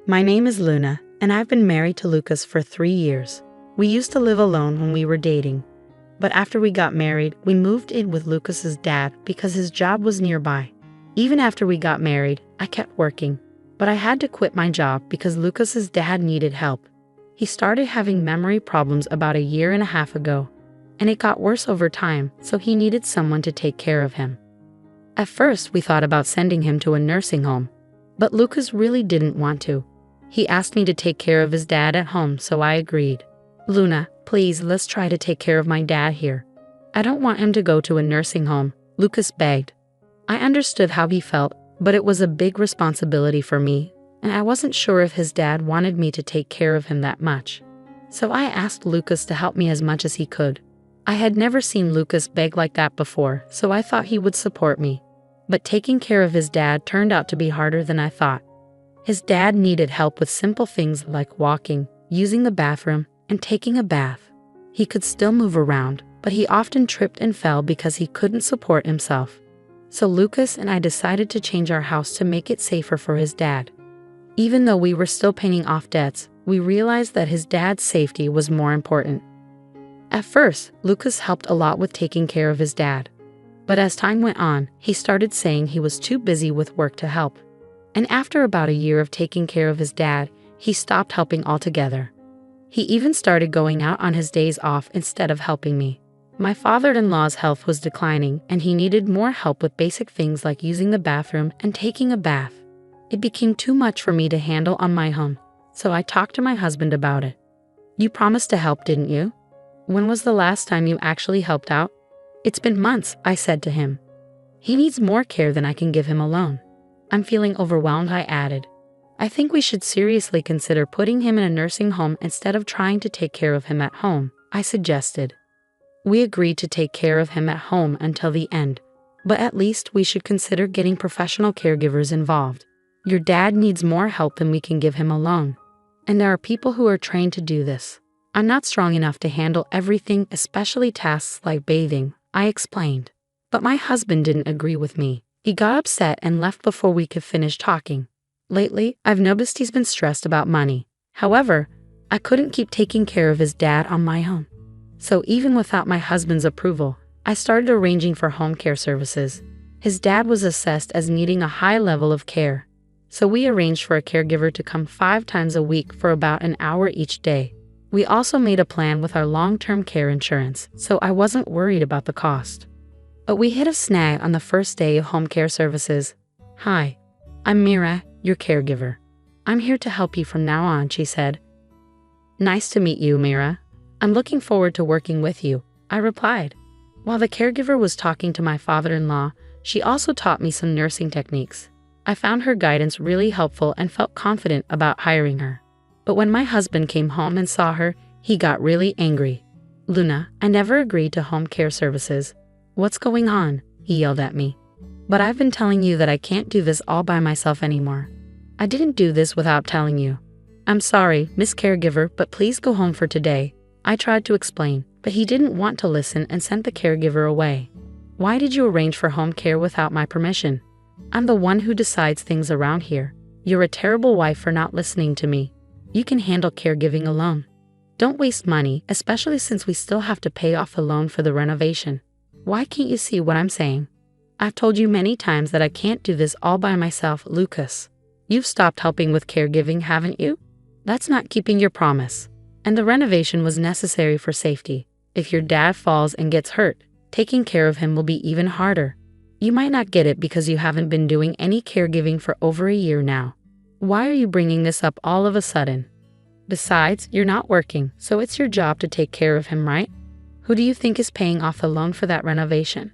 My name is Luna, and I've been married to Lucas for 3 years. We used to live alone when we were dating. But after we got married, we moved in with Lucas's dad because his job was nearby. Even after we got married, I kept working. But I had to quit my job because Lucas's dad needed help. He started having memory problems about 1.5 years ago. And it got worse over time, so he needed someone to take care of him. At first, we thought about sending him to a nursing home. But Lucas really didn't want to. He asked me to take care of his dad at home, so I agreed. Luna, please, let's try to take care of my dad here. I don't want him to go to a nursing home, Lucas begged. I understood how he felt, but it was a big responsibility for me, and I wasn't sure if his dad wanted me to take care of him that much. So I asked Lucas to help me as much as he could. I had never seen Lucas beg like that before, so I thought he would support me. But taking care of his dad turned out to be harder than I thought. His dad needed help with simple things like walking, using the bathroom, and taking a bath. He could still move around, but he often tripped and fell because he couldn't support himself. So Lucas and I decided to change our house to make it safer for his dad. Even though we were still paying off debts, we realized that his dad's safety was more important. At first, Lucas helped a lot with taking care of his dad. But as time went on, he started saying he was too busy with work to help. And after about 1 year of taking care of his dad, he stopped helping altogether. He even started going out on his days off instead of helping me. My father-in-law's health was declining, and he needed more help with basic things like using the bathroom and taking a bath. It became too much for me to handle on my own, so I talked to my husband about it. You promised to help, didn't you? When was the last time you actually helped out? It's been months, I said to him. He needs more care than I can give him alone. I'm feeling overwhelmed, I added. I think we should seriously consider putting him in a nursing home instead of trying to take care of him at home, I suggested. We agreed to take care of him at home until the end, but at least we should consider getting professional caregivers involved. Your dad needs more help than we can give him alone, and there are people who are trained to do this. I'm not strong enough to handle everything, especially tasks like bathing, I explained. But my husband didn't agree with me. He got upset and left before we could finish talking. Lately, I've noticed he's been stressed about money. However, I couldn't keep taking care of his dad on my own. So even without my husband's approval, I started arranging for home care services. His dad was assessed as needing a high level of care. So we arranged for a caregiver to come 5 times a week for about an hour each day. We also made a plan with our long-term care insurance, so I wasn't worried about the cost. But we hit a snag on the first day of home care services. Hi, I'm Mira, your caregiver. I'm here to help you from now on, she said. Nice to meet you, Mira. I'm looking forward to working with you, I replied. While the caregiver was talking to my father-in-law, she also taught me some nursing techniques. I found her guidance really helpful and felt confident about hiring her. But when my husband came home and saw her, he got really angry. Luna, I never agreed to home care services. What's going on? He yelled at me. But I've been telling you that I can't do this all by myself anymore. I didn't do this without telling you. I'm sorry, Miss Caregiver, but please go home for today. I tried to explain, but he didn't want to listen and sent the caregiver away. Why did you arrange for home care without my permission? I'm the one who decides things around here. You're a terrible wife for not listening to me. You can handle caregiving alone. Don't waste money, especially since we still have to pay off the loan for the renovation. Why can't you see what I'm saying? I've told you many times that I can't do this all by myself, Lucas. You've stopped helping with caregiving, haven't you? That's not keeping your promise. And the renovation was necessary for safety. If your dad falls and gets hurt, taking care of him will be even harder. You might not get it because you haven't been doing any caregiving for over 1 year now. Why are you bringing this up all of a sudden? Besides, you're not working, so it's your job to take care of him, right? Who do you think is paying off the loan for that renovation?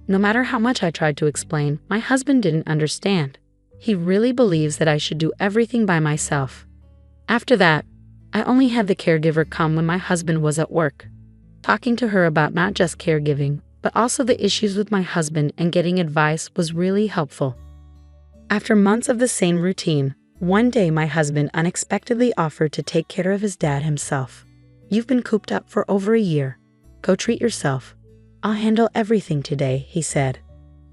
No matter how much I tried to explain, my husband didn't understand. He really believes that I should do everything by myself. After that, I only had the caregiver come when my husband was at work. Talking to her about not just caregiving, but also the issues with my husband and getting advice was really helpful. After months of the same routine, one day my husband unexpectedly offered to take care of his dad himself. You've been cooped up for over 1 year. Go treat yourself. I'll handle everything today, he said.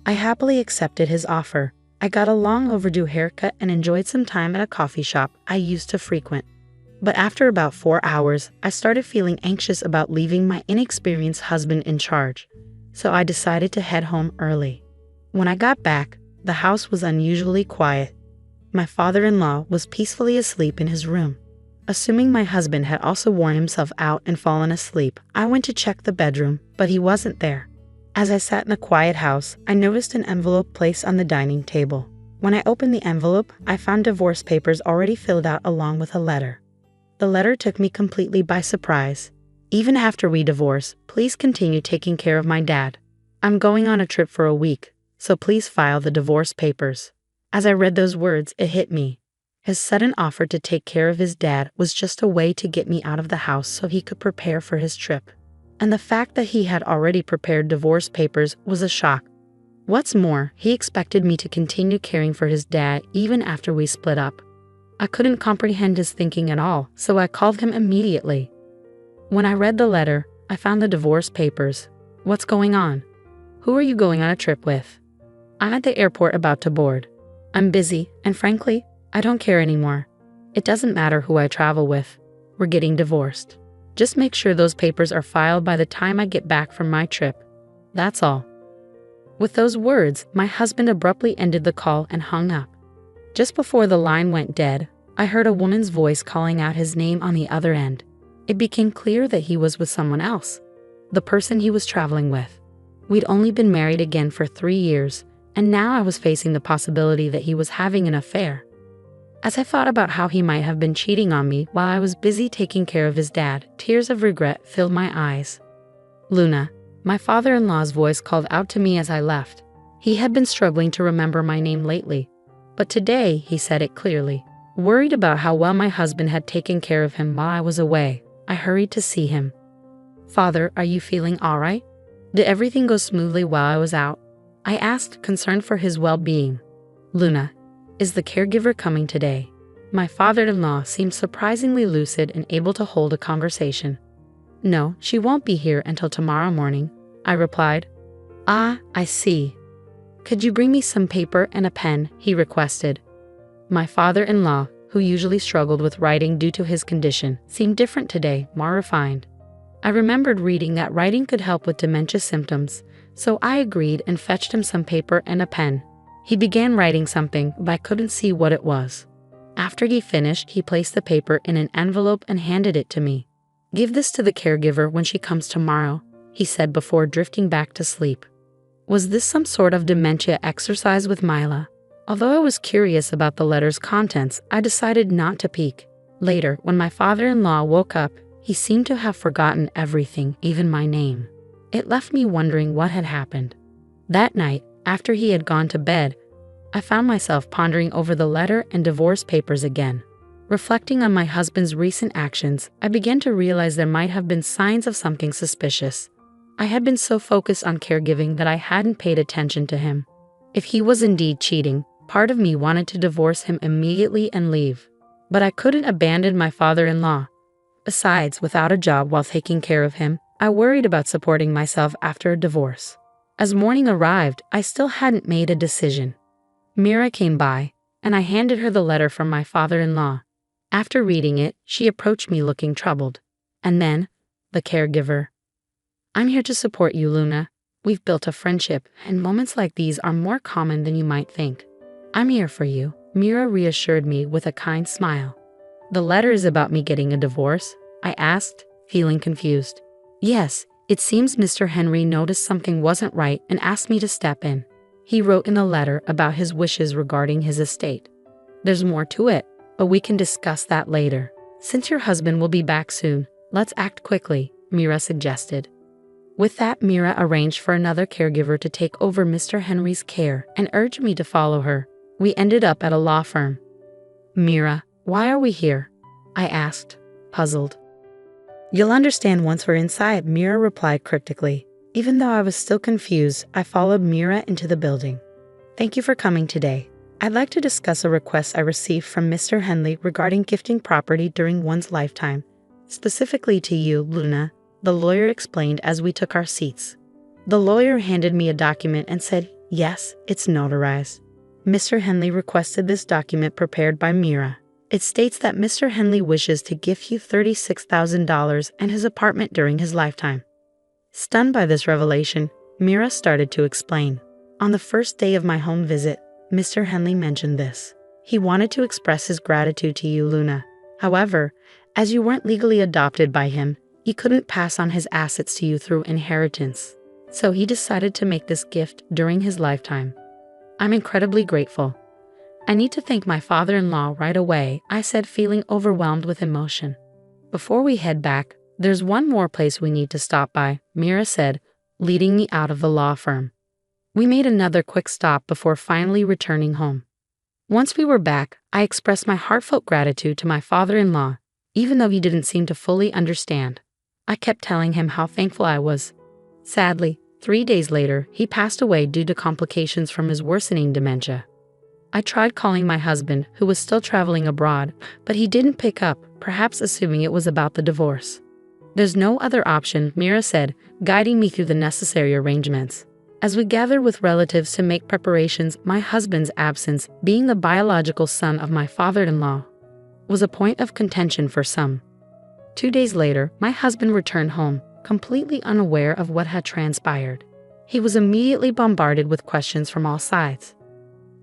I happily accepted his offer, I got a long overdue haircut and enjoyed some time at a coffee shop I used to frequent. But after about 4 hours, I started feeling anxious about leaving my inexperienced husband in charge, so I decided to head home early. When I got back, the house was unusually quiet. My father-in-law was peacefully asleep in his room. Assuming my husband had also worn himself out and fallen asleep, I went to check the bedroom, but he wasn't there. As I sat in the quiet house, I noticed an envelope placed on the dining table. When I opened the envelope, I found divorce papers already filled out along with a letter. The letter took me completely by surprise. Even after we divorce, please continue taking care of my dad. I'm going on a trip for a week, so please file the divorce papers. As I read those words, it hit me. His sudden offer to take care of his dad was just a way to get me out of the house so he could prepare for his trip. And the fact that he had already prepared divorce papers was a shock. What's more, he expected me to continue caring for his dad even after we split up. I couldn't comprehend his thinking at all, so I called him immediately. When I read the letter, I found the divorce papers. What's going on? Who are you going on a trip with? I'm at the airport about to board. I'm busy, and frankly, I don't care anymore. It doesn't matter who I travel with. We're getting divorced. Just make sure those papers are filed by the time I get back from my trip. That's all. With those words, my husband abruptly ended the call and hung up. Just before the line went dead, I heard a woman's voice calling out his name on the other end. It became clear that he was with someone else, the person he was traveling with. We'd only been married again for 3 years, and now I was facing the possibility that he was having an affair. As I thought about how he might have been cheating on me while I was busy taking care of his dad, tears of regret filled my eyes. Luna, my father-in-law's voice called out to me as I left. He had been struggling to remember my name lately, but today he said it clearly. Worried about how well my husband had taken care of him while I was away, I hurried to see him. Father, are you feeling all right? Did everything go smoothly while I was out? I asked, concerned for his well-being. Luna, is the caregiver coming today? My father-in-law seemed surprisingly lucid and able to hold a conversation. No, she won't be here until tomorrow morning, I replied. Ah, I see. Could you bring me some paper and a pen? He requested. My father-in-law, who usually struggled with writing due to his condition, seemed different today, more refined. I remembered reading that writing could help with dementia symptoms, so I agreed and fetched him some paper and a pen. He began writing something, but I couldn't see what it was. After he finished, he placed the paper in an envelope and handed it to me. Give this to the caregiver when she comes tomorrow, he said before drifting back to sleep. Was this some sort of dementia exercise with Mila? Although I was curious about the letter's contents, I decided not to peek. Later, when my father-in-law woke up, he seemed to have forgotten everything, even my name. It left me wondering what had happened. That night, after he had gone to bed, I found myself pondering over the letter and divorce papers again. Reflecting on my husband's recent actions, I began to realize there might have been signs of something suspicious. I had been so focused on caregiving that I hadn't paid attention to him. If he was indeed cheating, part of me wanted to divorce him immediately and leave. But I couldn't abandon my father-in-law. Besides, without a job while taking care of him, I worried about supporting myself after a divorce. As morning arrived, I still hadn't made a decision. Mira came by, and I handed her the letter from my father-in-law. After reading it, she approached me looking troubled. And then, the caregiver. I'm here to support you, Luna. We've built a friendship, and moments like these are more common than you might think. I'm here for you, Mira reassured me with a kind smile. The letter is about me getting a divorce? I asked, feeling confused. Yes, it seems Mr. Henry noticed something wasn't right and asked me to step in. He wrote in the letter about his wishes regarding his estate. There's more to it, but we can discuss that later. Since your husband will be back soon, let's act quickly, Mira suggested. With that, Mira arranged for another caregiver to take over Mr. Henry's care and urged me to follow her. We ended up at a law firm. Mira, why are we here? I asked, puzzled. You'll understand once we're inside, Mira replied cryptically. Even though I was still confused, I followed Mira into the building. Thank you for coming today. I'd like to discuss a request I received from Mr. Henley regarding gifting property during one's lifetime. Specifically to you, Luna, the lawyer explained as we took our seats. The lawyer handed me a document and said, yes, it's notarized. Mr. Henley requested this document prepared by Mira. It states that Mr. Henley wishes to gift you $36,000 and his apartment during his lifetime. Stunned by this revelation, Mira started to explain. On the first day of my home visit, Mr. Henley mentioned this. He wanted to express his gratitude to you, Luna. However, as you weren't legally adopted by him, he couldn't pass on his assets to you through inheritance. So he decided to make this gift during his lifetime. I'm incredibly grateful. I need to thank my father-in-law right away, I said, feeling overwhelmed with emotion. Before we head back, there's one more place we need to stop by, Mira said, leading me out of the law firm. We made another quick stop before finally returning home. Once we were back, I expressed my heartfelt gratitude to my father-in-law, even though he didn't seem to fully understand. I kept telling him how thankful I was. Sadly, 3 days later, he passed away due to complications from his worsening dementia. I tried calling my husband, who was still traveling abroad, but he didn't pick up, perhaps assuming it was about the divorce. There's no other option, Mira said, guiding me through the necessary arrangements. As we gathered with relatives to make preparations, my husband's absence, being the biological son of my father-in-law, was a point of contention for some. 2 days later, my husband returned home, completely unaware of what had transpired. He was immediately bombarded with questions from all sides.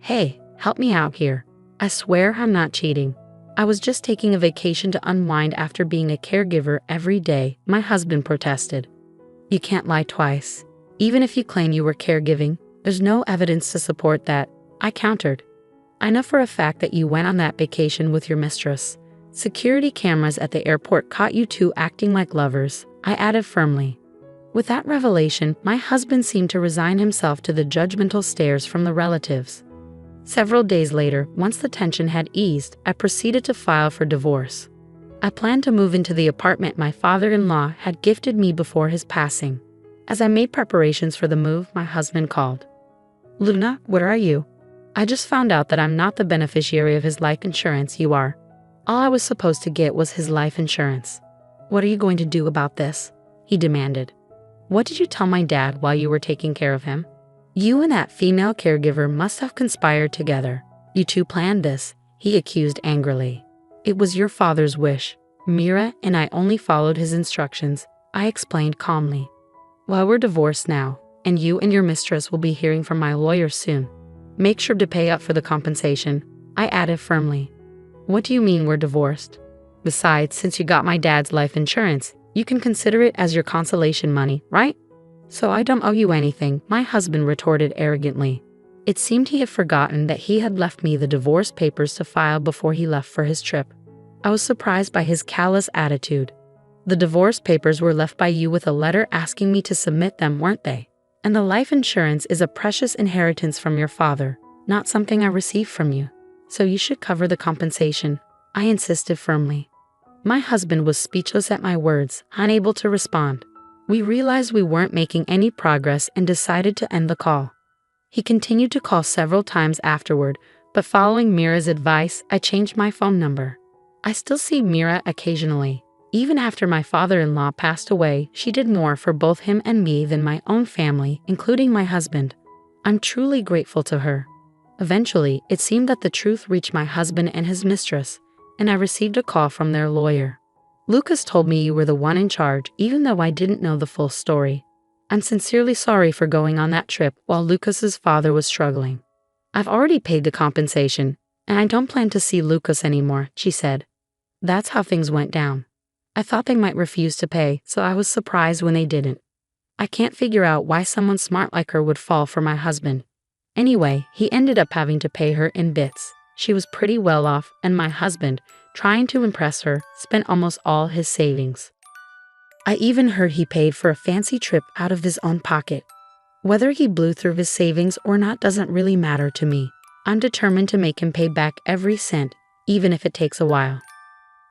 Hey, help me out here. I swear I'm not cheating. I was just taking a vacation to unwind after being a caregiver every day, my husband protested. You can't lie twice. Even if you claim you were caregiving, there's no evidence to support that, I countered. I know for a fact that you went on that vacation with your mistress. Security cameras at the airport caught you two acting like lovers, I added firmly. With that revelation, my husband seemed to resign himself to the judgmental stares from the relatives. Several days later, once the tension had eased, I proceeded to file for divorce. I planned to move into the apartment my father-in-law had gifted me before his passing. As I made preparations for the move, my husband called. Luna, where are you? I just found out that I'm not the beneficiary of his life insurance, you are. All I was supposed to get was his life insurance. What are you going to do about this? He demanded. What did you tell my dad while you were taking care of him? You and that female caregiver must have conspired together. You two planned this, he accused angrily. It was your father's wish. Mira and I only followed his instructions, I explained calmly. Well, we're divorced now, and you and your mistress will be hearing from my lawyer soon. Make sure to pay up for the compensation, I added firmly. What do you mean we're divorced? Besides, since you got my dad's life insurance, you can consider it as your consolation money, right? So I don't owe you anything, my husband retorted arrogantly. It seemed he had forgotten that he had left me the divorce papers to file before he left for his trip. I was surprised by his callous attitude. The divorce papers were left by you with a letter asking me to submit them, weren't they? And the life insurance is a precious inheritance from your father, not something I received from you. So you should cover the compensation, I insisted firmly. My husband was speechless at my words, unable to respond. We realized we weren't making any progress and decided to end the call. He continued to call several times afterward, but following Mira's advice, I changed my phone number. I still see Mira occasionally. Even after my father-in-law passed away, she did more for both him and me than my own family, including my husband. I'm truly grateful to her. Eventually, it seemed that the truth reached my husband and his mistress, and I received a call from their lawyer. Lucas told me you were the one in charge, even though I didn't know the full story. I'm sincerely sorry for going on that trip while Lucas's father was struggling. I've already paid the compensation, and I don't plan to see Lucas anymore, she said. That's how things went down. I thought they might refuse to pay, so I was surprised when they didn't. I can't figure out why someone smart like her would fall for my husband. Anyway, he ended up having to pay her in bits. She was pretty well off, and my husband, trying to impress her, spent almost all his savings. I even heard he paid for a fancy trip out of his own pocket. Whether he blew through his savings or not doesn't really matter to me. I'm determined to make him pay back every cent, even if it takes a while.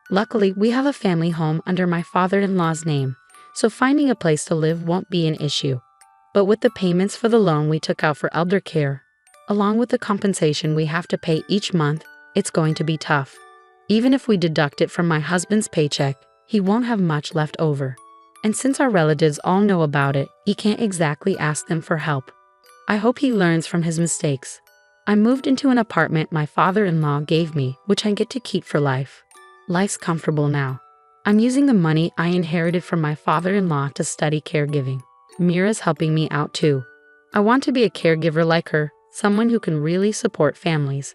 Luckily, we have a family home under my father-in-law's name, so finding a place to live won't be an issue. But with the payments for the loan we took out for elder care, along with the compensation we have to pay each month, it's going to be tough. Even if we deduct it from my husband's paycheck, he won't have much left over. And since our relatives all know about it, he can't exactly ask them for help. I hope he learns from his mistakes. I moved into an apartment my father-in-law gave me, which I get to keep for life. Life's comfortable now. I'm using the money I inherited from my father-in-law to study caregiving. Mira's helping me out too. I want to be a caregiver like her, someone who can really support families.